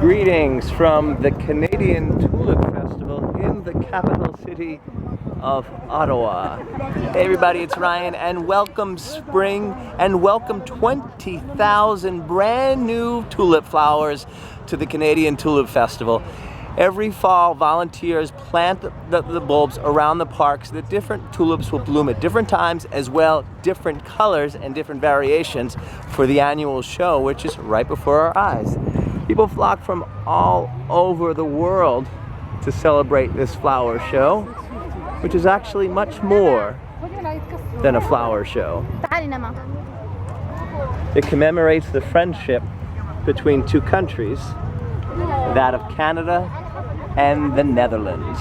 Greetings from the Canadian Tulip Festival in the capital city of Ottawa. Hey everybody, it's Ryan and welcome spring and welcome 20,000 brand new tulip flowers to the Canadian Tulip Festival. Every fall, volunteers plant the bulbs around the park so that different tulips will bloom at different times, as well different colors and different variations for the annual show, which is right before our eyes. People flock from all over the world to celebrate this flower show, which is actually much more than a flower show. It commemorates the friendship between two countries, that of Canada and the Netherlands.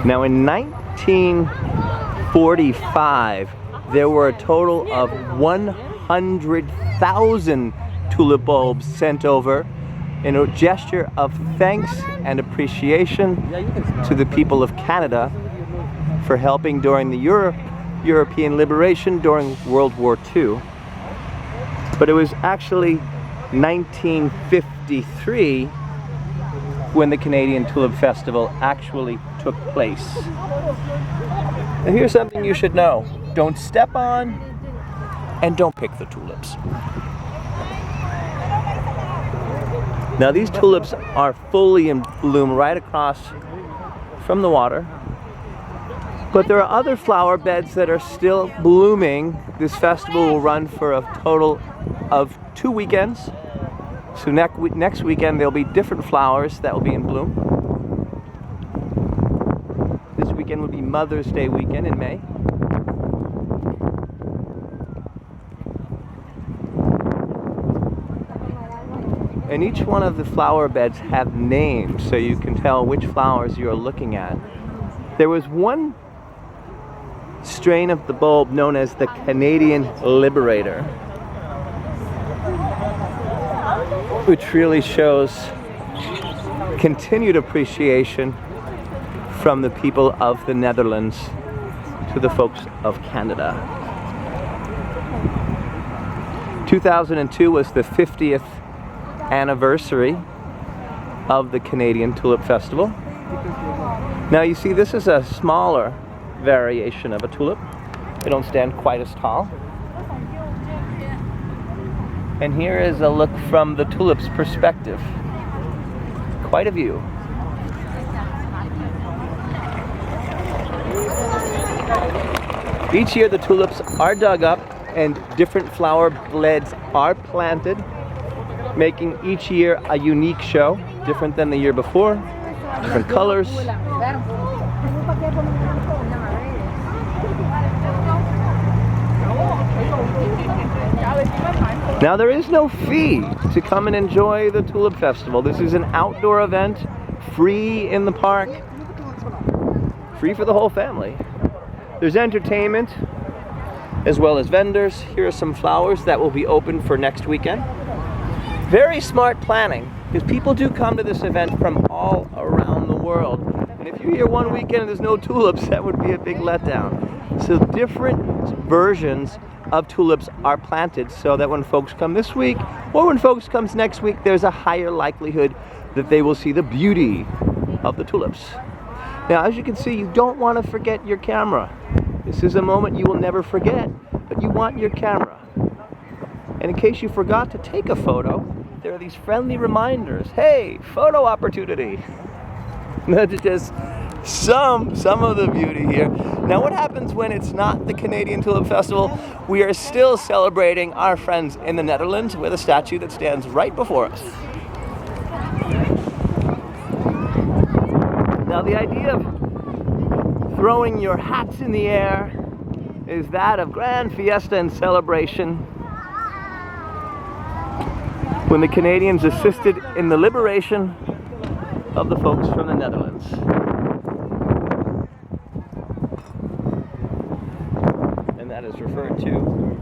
Now in 1945, there were a total of 100,000 tulip bulbs sent over in a gesture of thanks and appreciation to the people of Canada for helping during the European liberation during World War II. But it was actually 1953 when the Canadian Tulip Festival actually took place. Now here's something you should know. Don't step on and don't pick the tulips. Now these tulips are fully in bloom right across from the water, but there are other flower beds that are still blooming. This festival will run for a total of 2 weekends. So next weekend there'll be different flowers that will be in bloom. This weekend will be Mother's Day weekend in May. And each one of the flower beds have names so you can tell which flowers you're looking at. There was one strain of the bulb known as the Canadian Liberator, which really shows continued appreciation from the people of the Netherlands to the folks of Canada. 2002 was the 50th anniversary of the Canadian Tulip Festival. Now you see, this is a smaller variation of a tulip. They don't stand quite as tall. And here is a look from the tulip's perspective. Quite a view. Each year the tulips are dug up and different flower beds are planted, making each year a unique show, different than the year before, different colors. Now there is no fee to come and enjoy the Tulip Festival. This is an outdoor event, free in the park, free for the whole family. There's entertainment as well as vendors. Here are some flowers that will be open for next weekend. Very smart planning, because people do come to this event from all around the world. And if you're here one weekend and there's no tulips, that would be a big letdown. So different versions of tulips are planted so that when folks come this week or when folks comes next week, there's a higher likelihood that they will see the beauty of the tulips. Now, as you can see, you don't want to forget your camera. This is a moment you will never forget, but you want your camera. And in case you forgot to take a photo, there are these friendly reminders. Hey, photo opportunity. That's just some of the beauty here. Now what happens when it's not the Canadian Tulip Festival? We are still celebrating our friends in the Netherlands with a statue that stands right before us. Now the idea of throwing your hats in the air is that of grand fiesta and celebration when the Canadians assisted in the liberation of the folks from the Netherlands. And that is referred to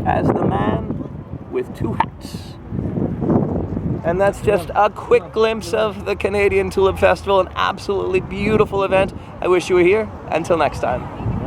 as the man with two hats. And that's just a quick glimpse of the Canadian Tulip Festival, an absolutely beautiful event. I wish you were here. Until next time.